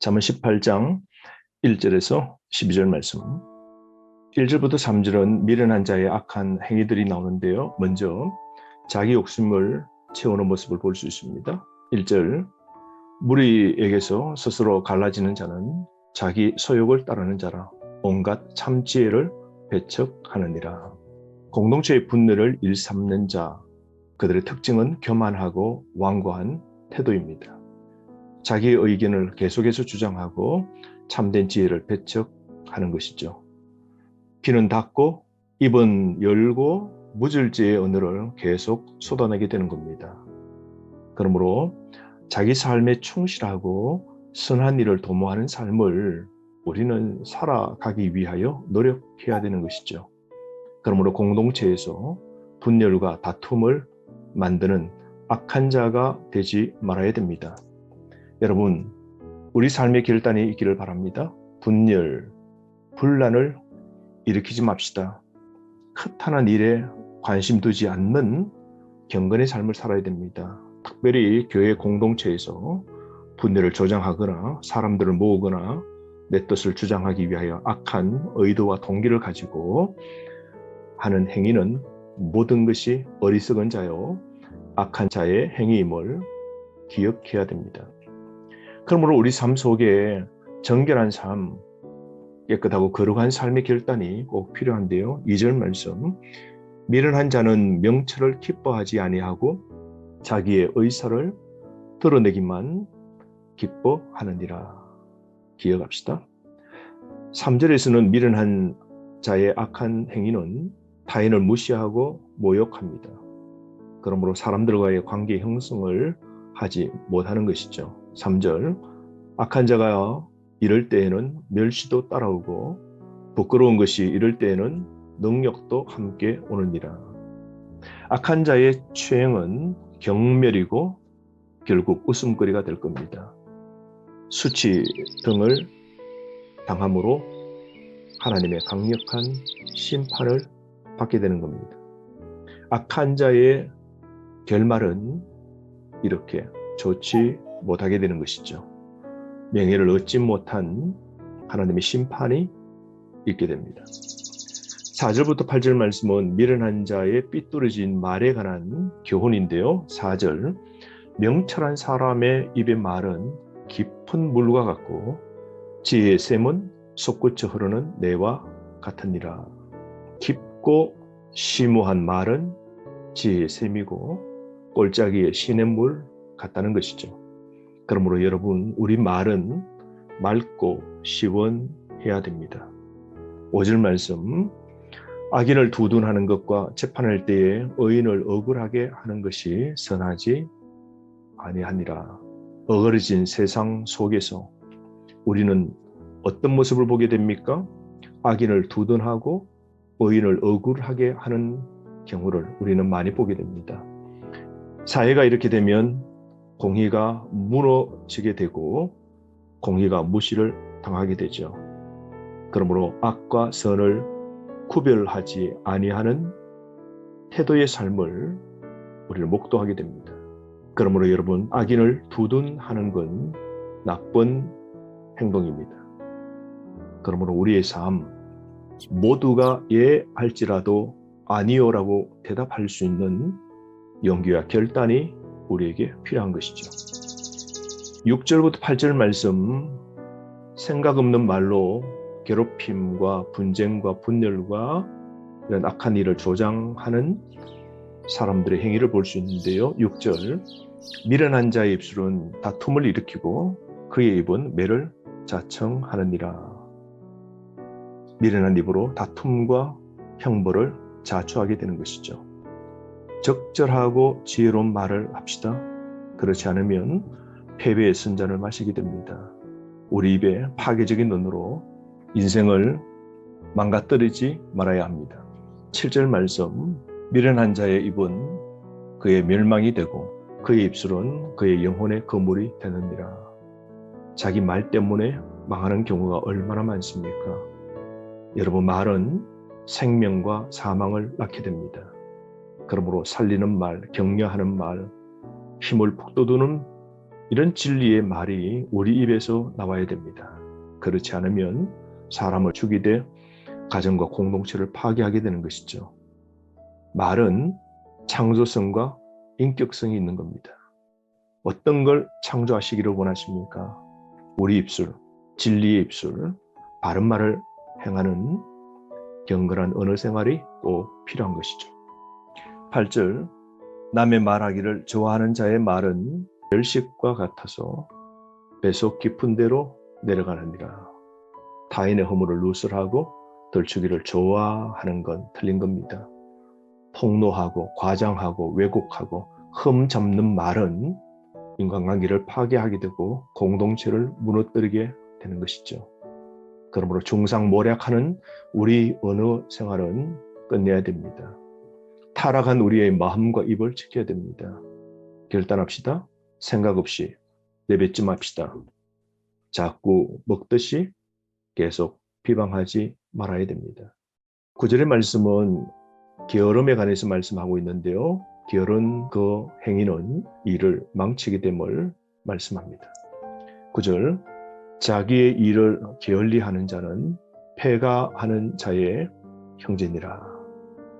잠언 18장 1절에서 12절 말씀. 1절부터 3절은 미련한 자의 악한 행위들이 나오는데요. 먼저 자기 욕심을 채우는 모습을 볼 수 있습니다. 1절, 무리에게서 스스로 갈라지는 자는 자기 소욕을 따르는 자라 온갖 참지혜를 배척하느니라. 공동체의 분열을 일삼는 자, 그들의 특징은 교만하고 완고한 태도입니다. 자기의 의견을 계속해서 주장하고 참된 지혜를 배척하는 것이죠. 귀는 닫고 입은 열고 무질지의 언어를 계속 쏟아내게 되는 겁니다. 그러므로 자기 삶에 충실하고 선한 일을 도모하는 삶을 우리는 살아가기 위하여 노력해야 되는 것이죠. 그러므로 공동체에서 분열과 다툼을 만드는 악한 자가 되지 말아야 됩니다. 여러분, 우리 삶의 결단이 있기를 바랍니다. 분열, 분란을 일으키지 맙시다. 허탄한 일에 관심 두지 않는 경건의 삶을 살아야 됩니다. 특별히 교회 공동체에서 분열을 조장하거나 사람들을 모으거나 내 뜻을 주장하기 위하여 악한 의도와 동기를 가지고 하는 행위는 모든 것이 어리석은 자요 악한 자의 행위임을 기억해야 됩니다. 그러므로 우리 삶 속에 정결한 삶, 깨끗하고 거룩한 삶의 결단이 꼭 필요한데요. 2절 말씀, 미련한 자는 명철을 기뻐하지 아니하고 자기의 의사를 드러내기만 기뻐하느니라. 기억합시다. 3절에서는 미련한 자의 악한 행위는 타인을 무시하고 모욕합니다. 그러므로 사람들과의 관계 형성을 하지 못하는 것이죠. 3절, 악한 자가 이럴 때에는 멸시도 따라오고 부끄러운 것이 이럴 때에는 능력도 함께 오느니라. 악한 자의 최행은 경멸이고 결국 웃음거리가 될 겁니다. 수치 등을 당함으로 하나님의 강력한 심판을 받게 되는 겁니다. 악한 자의 결말은 이렇게 좋지 못하게 되는 것이죠. 명예를 얻지 못한 하나님의 심판이 있게 됩니다. 4절부터 8절 말씀은 미련한 자의 삐뚤어진 말에 관한 교훈인데요. 4절, 명철한 사람의 입의 말은 깊은 물과 같고 지혜의 샘은 솟구쳐 흐르는 내와 같으니라. 깊고 심오한 말은 지혜의 샘이고 골짜기의 시냇물 같다는 것이죠. 그러므로 여러분, 우리 말은 맑고 시원해야 됩니다. 5절 말씀, 악인을 두둔하는 것과 재판할 때에 의인을 억울하게 하는 것이 선하지 아니하니라. 어그러진 세상 속에서 우리는 어떤 모습을 보게 됩니까? 악인을 두둔하고 의인을 억울하게 하는 경우를 우리는 많이 보게 됩니다. 사회가 이렇게 되면 공의가 무너지게 되고 공의가 무시를 당하게 되죠. 그러므로 악과 선을 구별하지 아니하는 태도의 삶을 우리는 목도하게 됩니다. 그러므로 여러분, 악인을 두둔하는 건 나쁜 행동입니다. 그러므로 우리의 삶, 모두가 예 할지라도 아니요라고 대답할 수 있는 용기와 결단이 우리에게 필요한 것이죠. 6절부터 8절 말씀, 생각 없는 말로 괴롭힘과 분쟁과 분열과 이런 악한 일을 조장하는 사람들의 행위를 볼 수 있는데요. 6절, 미련한 자의 입술은 다툼을 일으키고 그의 입은 매를 자청하느니라. 미련한 입으로 다툼과 형벌을 자초하게 되는 것이죠. 적절하고 지혜로운 말을 합시다. 그렇지 않으면 패배의 선잔을 마시게 됩니다. 우리 입에 파괴적인 눈으로 인생을 망가뜨리지 말아야 합니다. 7절 말씀, 미련한 자의 입은 그의 멸망이 되고 그의 입술은 그의 영혼의 거물이 되느니라. 자기 말 때문에 망하는 경우가 얼마나 많습니까? 여러분, 말은 생명과 사망을 낳게 됩니다. 그러므로 살리는 말, 격려하는 말, 힘을 북돋우는 이런 진리의 말이 우리 입에서 나와야 됩니다. 그렇지 않으면 사람을 죽이되 가정과 공동체를 파괴하게 되는 것이죠. 말은 창조성과 인격성이 있는 겁니다. 어떤 걸 창조하시기를 원하십니까? 우리 입술, 진리의 입술, 바른 말을 행하는 경건한 언어 생활이 꼭 필요한 것이죠. 8절, 남의 말하기를 좋아하는 자의 말은 열식과 같아서 배속 깊은 데로 내려가느니라. 타인의 허물을 누설하고 들추기를 좋아하는 건 틀린 겁니다. 폭로하고 과장하고 왜곡하고 흠 잡는 말은 인간관계를 파괴하게 되고 공동체를 무너뜨리게 되는 것이죠. 그러므로 중상모략하는 우리 언어 생활은 끝내야 됩니다. 타락한 우리의 마음과 입을 지켜야 됩니다. 결단합시다. 생각 없이 내뱉지 맙시다. 자꾸 먹듯이 계속 비방하지 말아야 됩니다. 9절의 말씀은 게으름에 관해서 말씀하고 있는데요. 게으른 그 행위는 일을 망치게 됨을 말씀합니다. 9절, 자기의 일을 게을리하는 자는 패가하는 자의 형제니라.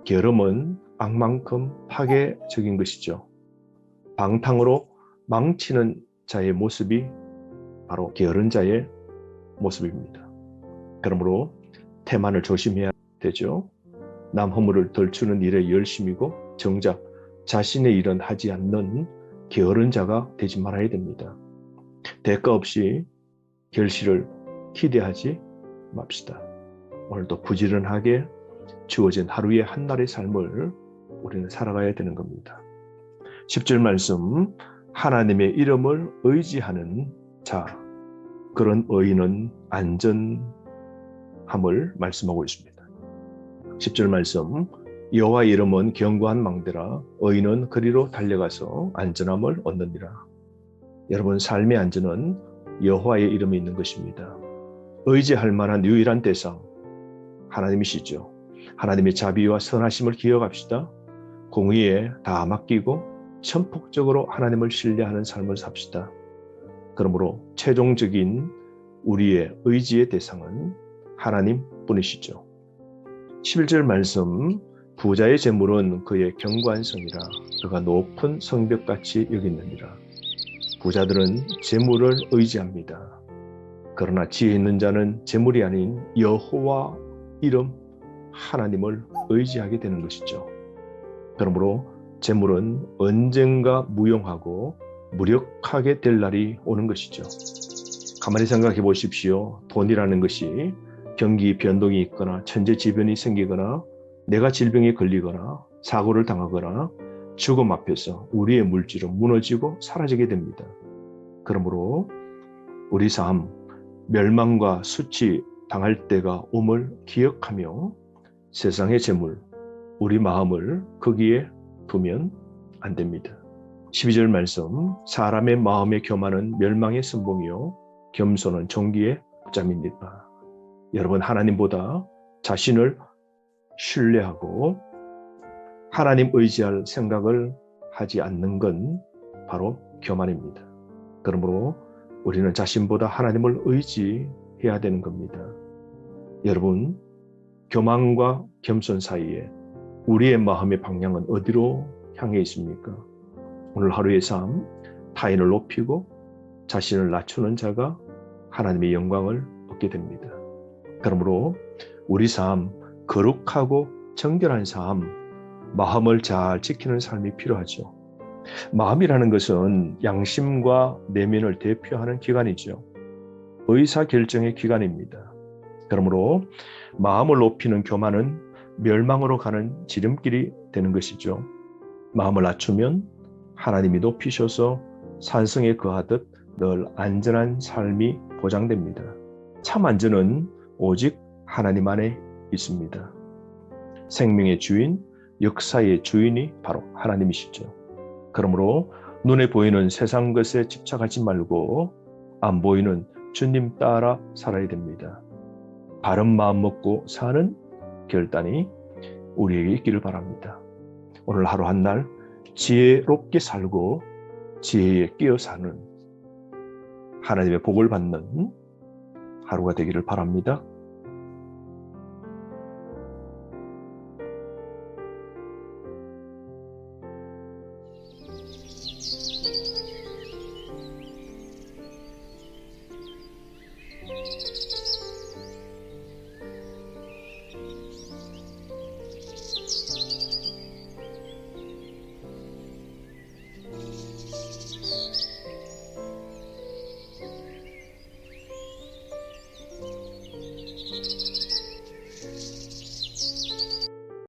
게으름은 악만큼 파괴적인 것이죠. 방탕으로 망치는 자의 모습이 바로 게으른 자의 모습입니다. 그러므로 태만을 조심해야 되죠. 남 허물을 덜추는 일에 열심이고 정작 자신의 일은 하지 않는 게으른 자가 되지 말아야 됩니다. 대가 없이 결실을 기대하지 맙시다. 오늘도 부지런하게 주어진 하루의 한 날의 삶을 우리는 살아가야 되는 겁니다. 10절 말씀, 하나님의 이름을 의지하는 자, 그런 의인은 안전함을 말씀하고 있습니다. 10절 말씀, 여호와의 이름은 견고한 망대라 의인은 그리로 달려가서 안전함을 얻느니라. 여러분, 삶의 안전은 여호와의 이름이 있는 것입니다. 의지할 만한 유일한 대상 하나님이시죠. 하나님의 자비와 선하심을 기억합시다. 공의에 다 맡기고 전폭적으로 하나님을 신뢰하는 삶을 삽시다. 그러므로 최종적인 우리의 의지의 대상은 하나님뿐이시죠. 11절 말씀, 부자의 재물은 그의 경관성이라 그가 높은 성벽같이 여기느니라. 부자들은 재물을 의지합니다. 그러나 지혜 있는 자는 재물이 아닌 여호와 이름 하나님을 의지하게 되는 것이죠. 그러므로 재물은 언젠가 무용하고 무력하게 될 날이 오는 것이죠. 가만히 생각해 보십시오. 돈이라는 것이 경기 변동이 있거나 천재지변이 생기거나 내가 질병에 걸리거나 사고를 당하거나 죽음 앞에서 우리의 물질은 무너지고 사라지게 됩니다. 그러므로 우리 삶, 멸망과 수치 당할 때가 옴을 기억하며 세상의 재물, 우리 마음을 거기에 두면 안 됩니다. 12절 말씀, 사람의 마음의 교만은 멸망의 선봉이요 겸손은 존귀의 짬입니다. 여러분, 하나님보다 자신을 신뢰하고 하나님 의지할 생각을 하지 않는 건 바로 교만입니다. 그러므로 우리는 자신보다 하나님을 의지해야 되는 겁니다. 여러분, 교만과 겸손 사이에 우리의 마음의 방향은 어디로 향해 있습니까? 오늘 하루의 삶, 타인을 높이고 자신을 낮추는 자가 하나님의 영광을 얻게 됩니다. 그러므로 우리 삶, 거룩하고 정결한 삶, 마음을 잘 지키는 삶이 필요하죠. 마음이라는 것은 양심과 내면을 대표하는 기관이죠. 의사결정의 기관입니다. 그러므로 마음을 높이는 교만은 멸망으로 가는 지름길이 되는 것이죠. 마음을 낮추면 하나님이 높이셔서 산성에 거하듯 늘 안전한 삶이 보장됩니다. 참 안전은 오직 하나님 안에 있습니다. 생명의 주인, 역사의 주인이 바로 하나님이시죠. 그러므로 눈에 보이는 세상 것에 집착하지 말고 안 보이는 주님 따라 살아야 됩니다. 바른 마음 먹고 사는 결단이 우리에게 있기를 바랍니다. 오늘 하루 한 날 지혜롭게 살고 지혜에 끼어 사는 하나님의 복을 받는 하루가 되기를 바랍니다.